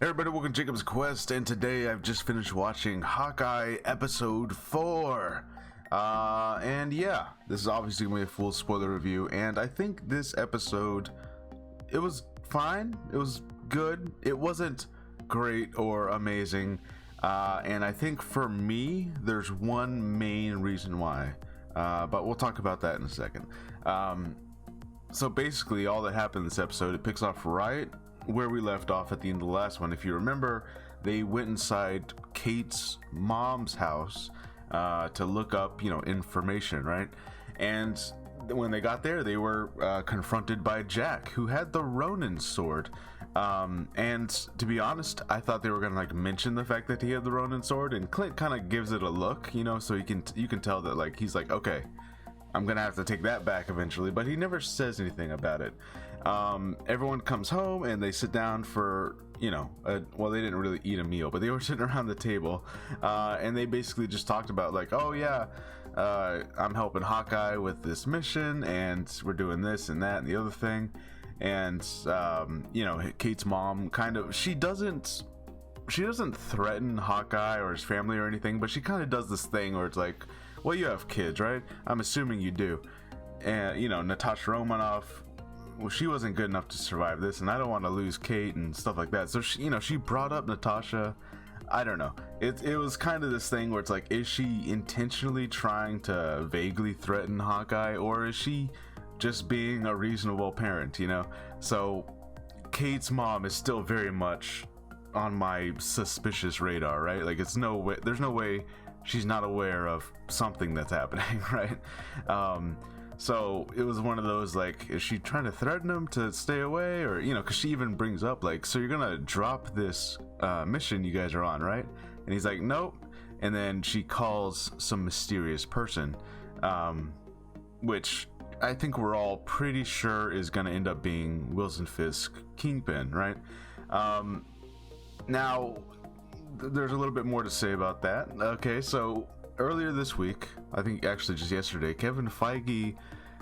Hey everybody, welcome to Jacob's Quest, and today I've just finished watching Hawkeye episode 4. And yeah, this is obviously going to be a full spoiler review, and I think this episode, it was fine, it was good, it wasn't great or amazing, and I think for me, there's one main reason why, but we'll talk about that in a second. So basically, all that happened in this episode, it picks off right where we left off at the end of the last one. If you remember, they went inside Kate's mom's house to look up, information, right? And when they got there, they were confronted by Jack, who had the Ronin sword. And to be honest, I thought they were gonna mention the fact that he had the Ronin sword, and Clint kind of gives it a look, so you can tell that he's like, okay, I'm gonna have to take that back eventually, but he never says anything about it. Everyone comes home and they sit down for, well, they didn't really eat a meal, but they were sitting around the table, and they basically just talked about oh yeah, I'm helping Hawkeye with this mission, and we're doing this and that and the other thing, and Kate's mom she doesn't threaten Hawkeye or his family or anything, but she kind of does this thing where it's like, well, you have kids, right? I'm assuming you do. And, Natasha Romanoff, well, she wasn't good enough to survive this, and I don't want to lose Kate and stuff like that. So, she brought up Natasha. I don't know. It was kind of this thing where it's like, is she intentionally trying to vaguely threaten Hawkeye, or is she just being a reasonable parent, So, Kate's mom is still very much on my suspicious radar, right? There's no way she's not aware of something that's happening, right? So it was one of those, is she trying to threaten him to stay away, or because she even brings up so you're gonna drop this mission you guys are on, right? And he's like, nope. And then she calls some mysterious person, which I think we're all pretty sure is gonna end up being Wilson Fisk, Kingpin, right? Now, there's a little bit more to say about that. Okay, so earlier this week, I think actually just yesterday, Kevin Feige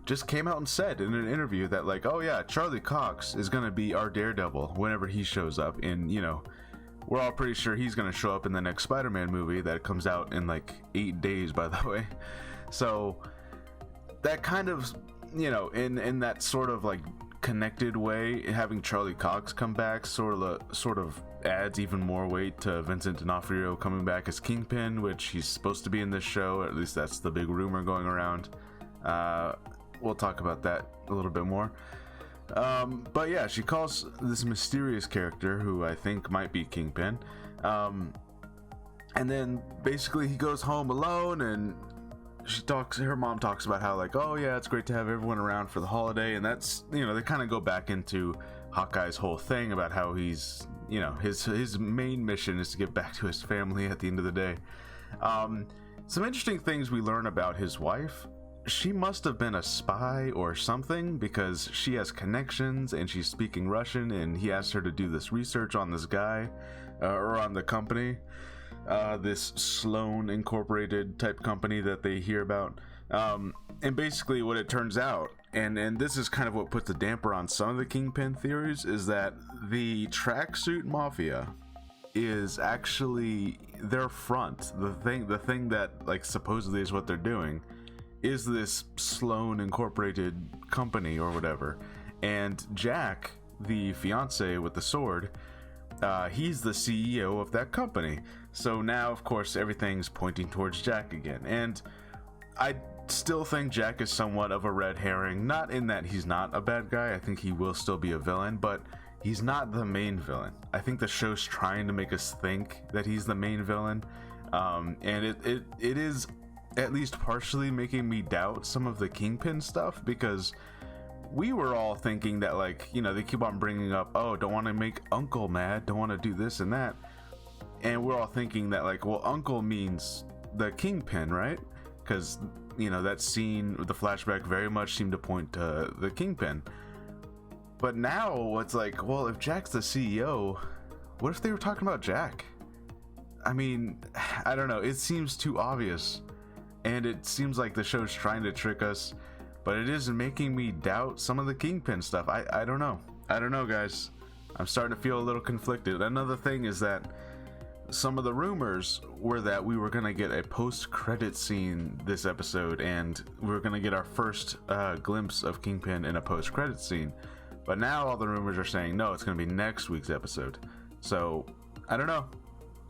just came out and said in an interview that oh yeah, Charlie Cox is going to be our Daredevil whenever he shows up, and we're all pretty sure he's going to show up in the next Spider-Man movie that comes out in 8 days, by the way. So that kind of, in that sort of connected way, having Charlie Cox come back sort of adds even more weight to Vincent D'Onofrio coming back as Kingpin, which he's supposed to be in this show. At least that's the big rumor going around. We'll talk about that a little bit more. But yeah, she calls this mysterious character who I think might be Kingpin. And then basically he goes home alone, and her mom talks about how oh yeah, it's great to have everyone around for the holiday, and that's, they kind of go back into Hawkeye's whole thing about how he's, his main mission is to get back to his family at the end of the day. Some interesting things we learn about his wife. She must have been a spy or something, because she has connections and she's speaking Russian, and he asked her to do this research on this guy, or on the company. This Sloan Incorporated type company that they hear about, and basically what it turns out, and this is kind of what puts a damper on some of the Kingpin theories, is that the tracksuit mafia is actually their front. The thing that supposedly is what they're doing is this Sloan Incorporated company or whatever, and Jack, the fiance with the sword, he's the CEO of that company. So now, of course, everything's pointing towards Jack again. And I still think Jack is somewhat of a red herring. Not in that he's not a bad guy. I think he will still be a villain, but he's not the main villain. I think the show's trying to make us think that he's the main villain. And it is at least partially making me doubt some of the Kingpin stuff, because we were all thinking that they keep on bringing up, oh, don't want to make Uncle mad, don't want to do this and that, and we're all thinking that well, Uncle means the Kingpin, right? Because that scene, the flashback, very much seemed to point to the Kingpin. But now it's well, if Jack's the CEO, what if they were talking about Jack? I mean, I don't know, it seems too obvious, and it seems like the show's trying to trick us, but it is making me doubt some of the Kingpin stuff. I don't know, guys. I'm starting to feel a little conflicted. Another thing is that some of the rumors were that we were going to get a post-credit scene this episode, and we were going to get our first glimpse of Kingpin in a post-credit scene. But now all the rumors are saying, no, it's going to be next week's episode. So, I don't know.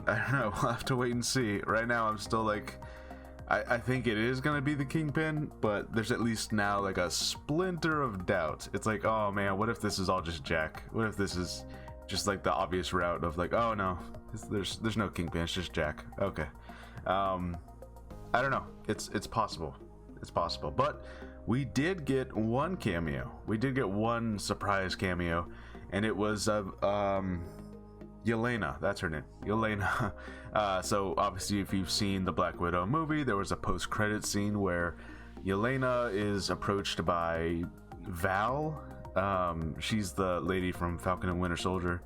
We'll have to wait and see. Right now, I'm still like, I think it is going to be the Kingpin, but there's at least now like a splinter of doubt. It's like, oh man, what if this is all just Jack? What if this is just like the obvious route of like, oh no, there's no Kingpin, it's just Jack. Okay. I don't know. It's possible. It's possible. But we did get one cameo. We did get one surprise cameo, and it was Yelena. That's her name. Yelena. So obviously, if you've seen the Black Widow movie, there was a post-credit scene where Yelena is approached by Val. She's the lady from Falcon and Winter Soldier.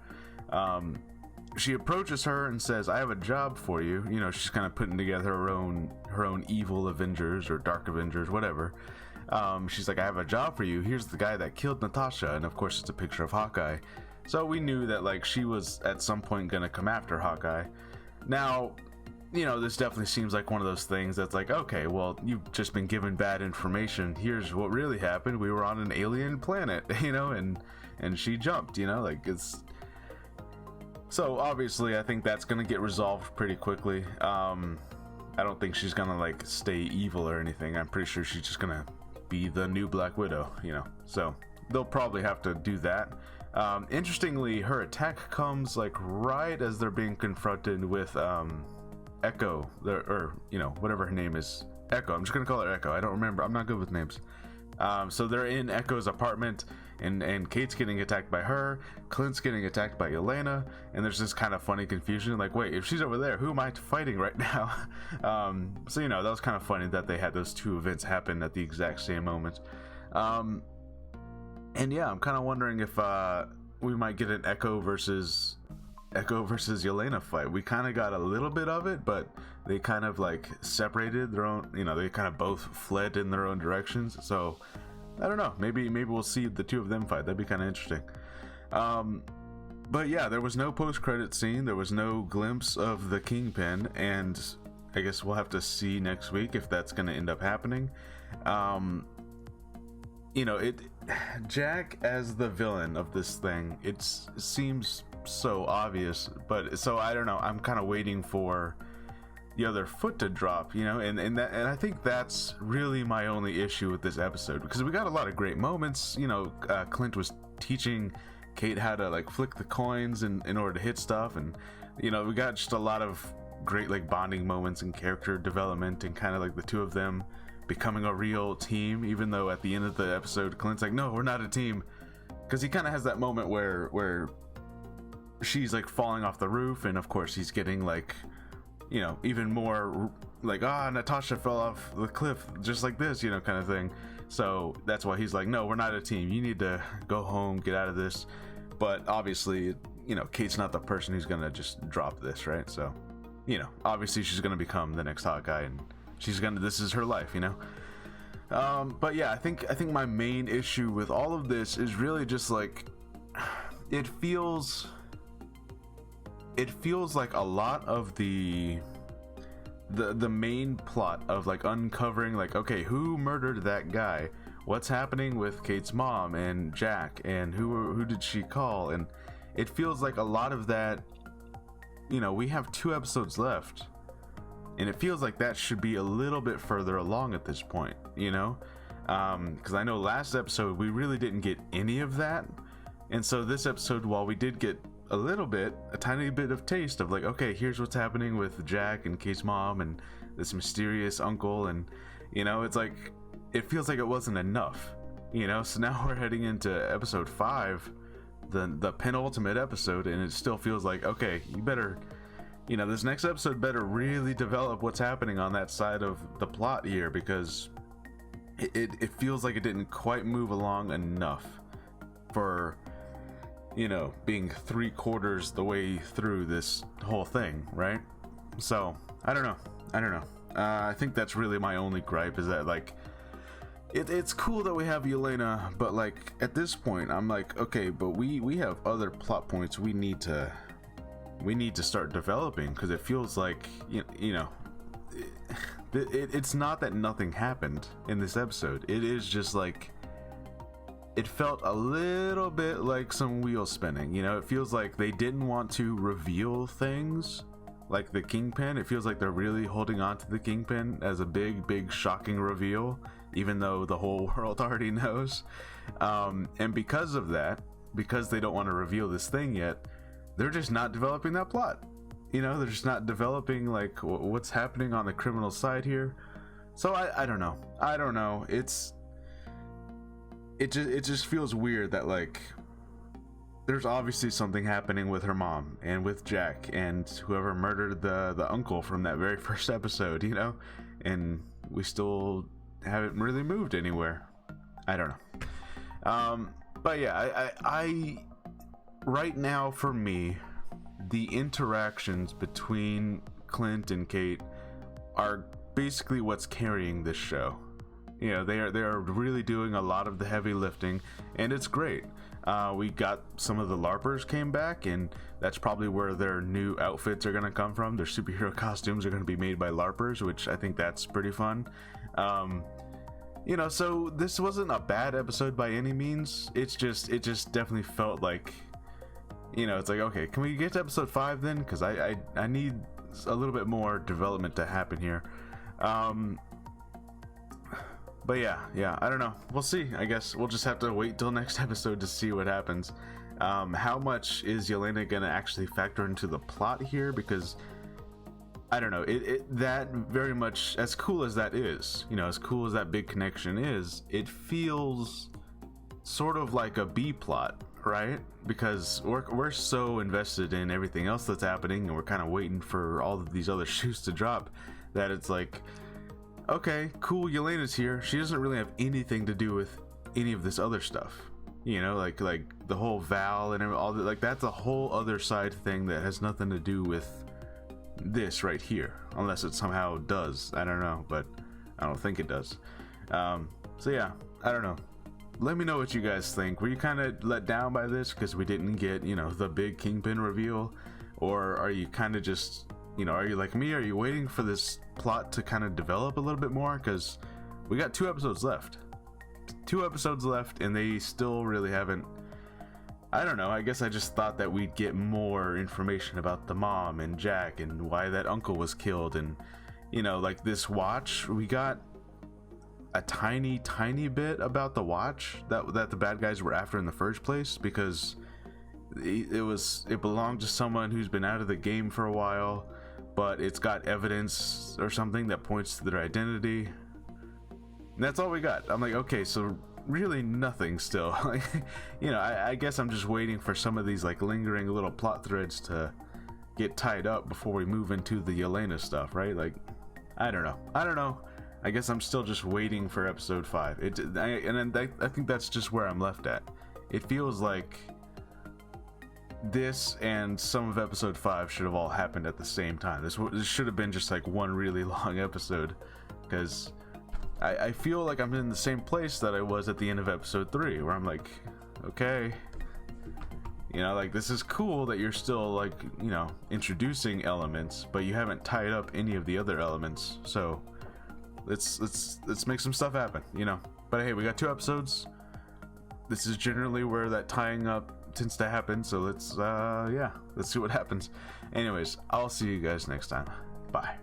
She approaches her and says, I have a job for you. You know, she's kind of putting together her own evil Avengers or Dark Avengers, whatever. She's like, I have a job for you. Here's the guy that killed Natasha. And of course, it's a picture of Hawkeye. So we knew that like she was at some point going to come after Hawkeye. Now, you know, this definitely seems like one of those things that's like, okay, well, you've just been given bad information. Here's what really happened. We were on an alien planet, you know, and she jumped, you know, like it's... So obviously I think that's gonna get resolved pretty quickly. I don't think she's gonna like stay evil or anything. I'm pretty sure she's just gonna be the new Black Widow, you know, so they'll probably have to do that. Interestingly, her attack comes like right as they're being confronted with Echo, or you know, whatever her name is. Echo, I'm just gonna call her Echo. I don't remember, I'm not good with names. So they're in Echo's apartment, and Kate's getting attacked by her, Clint's getting attacked by Yelena, and there's this kind of funny confusion, like, wait, if she's over there, who am I fighting right now? So, you know, that was kind of funny that they had those two events happen at the exact same moment. And yeah, I'm kind of wondering if we might get an Echo versus Yelena fight. We kind of got a little bit of it, but they kind of like separated their own, you know, they kind of both fled in their own directions. So I don't know, maybe we'll see the two of them fight. That'd be kind of interesting. But yeah, there was no post-credit scene, there was no glimpse of the Kingpin, and I guess we'll have to see next week if that's going to end up happening. You know, Jack as the villain of this thing, it seems so obvious, but so I don't know, I'm kind of waiting for the other foot to drop, you know, and I think that's really my only issue with this episode, because we got a lot of great moments. You know, Clint was teaching Kate how to like flick the coins in order to hit stuff, and you know, we got just a lot of great like bonding moments and character development, and kind of like the two of them becoming a real team, even though at the end of the episode Clint's like, no, we're not a team, because he kind of has that moment where she's like falling off the roof, and of course he's getting like, you know, even more like, Natasha fell off the cliff just like this, you know, kind of thing. So that's why he's like, no, we're not a team, you need to go home, get out of this. But obviously, you know, Kate's not the person who's gonna just drop this, right? So, you know, obviously she's gonna become the next Hawkeye, and this is her life, you know. But yeah, I think my main issue with all of this is really just like, it feels like a lot of the main plot of like uncovering like, okay, who murdered that guy, what's happening with Kate's mom and Jack, and who did she call, and it feels like a lot of that, you know, we have 2 episodes left, and it feels like that should be a little bit further along at this point, you know, because I know last episode we really didn't get any of that, and so this episode, while we did get a tiny bit of taste of like, okay, here's what's happening with Jack and Kate's mom and this mysterious uncle, and you know, it's like, it feels like it wasn't enough, you know. So now we're heading into episode 5, the penultimate episode, and it still feels like, okay, you better, you know, this next episode better really develop what's happening on that side of the plot here, because it feels like it didn't quite move along enough for, you know, being 3/4 the way through this whole thing, right? So I don't know. I think that's really my only gripe, is that like, it's cool that we have Yelena, but like at this point I'm like, okay, but we have other plot points we need to start developing, because it feels like it's not that nothing happened in this episode. It is just like, it felt a little bit like some wheel spinning. It feels like they didn't want to reveal things like the Kingpin. It feels like they're really holding on to the Kingpin as a big shocking reveal, even though the whole world already knows. And because of that, because they don't want to reveal this thing yet, they're just not developing that plot. They're just not developing like what's happening on the criminal side here. So I don't know. It just feels weird that like there's obviously something happening with her mom and with Jack and whoever murdered the uncle from that very first episode, and we still haven't really moved anywhere. I don't know. But yeah, I right now for me, the interactions between Clint and Kate are basically what's carrying this show. They are really doing a lot of the heavy lifting, and it's great. We got some of the LARPers came back, and that's probably where their new outfits are going to come from. Their superhero costumes are going to be made by LARPers, which I think that's pretty fun. So this wasn't a bad episode by any means. It just definitely felt like, it's like, okay, can we get to episode 5 then? Because I need a little bit more development to happen here. But yeah, I don't know. We'll see. I guess we'll just have to wait till next episode to see what happens. How much is Yelena gonna actually factor into the plot here? Because I don't know. That very much, as cool as that is, as cool as that big connection is, it feels sort of like a B plot, right? Because we're so invested in everything else that's happening, and we're kind of waiting for all of these other shoes to drop, that it's like, okay, cool, Yelena's here. She doesn't really have anything to do with any of this other stuff. Like the whole Val and all that, like that's a whole other side thing that has nothing to do with this right here, unless it somehow does. I don't know, but I don't think it does. So yeah, I don't know. Let me know what you guys think. Were you kind of let down by this because we didn't get, the big Kingpin reveal? Or are you kind of just, are you like me? Are you waiting for this plot to kind of develop a little bit more? Because we got 2 episodes left. 2 episodes left, and they still really haven't. I don't know. I guess I just thought that we'd get more information about the mom and Jack and why that uncle was killed. And, like this watch, we got a tiny bit about the watch that the bad guys were after in the first place, because it belonged to someone who's been out of the game for a while, but it's got evidence or something that points to their identity. And that's all we got. I'm like, okay, so really nothing still. I guess I'm just waiting for some of these like lingering little plot threads to get tied up before we move into the Yelena stuff, right? Like, I don't know. I guess I'm still just waiting for episode 5. I think that's just where I'm left at. It feels like this and some of episode 5 should have all happened at the same time. This should have been just like one really long episode, because I feel like I'm in the same place that I was at the end of episode 3, where I'm like, okay, like this is cool that you're still like, introducing elements, but you haven't tied up any of the other elements. So let's make some stuff happen, But hey, we got 2 episodes. This is generally where that tying up tends to happen, so let's see what happens. Anyways, I'll see you guys next time. Bye.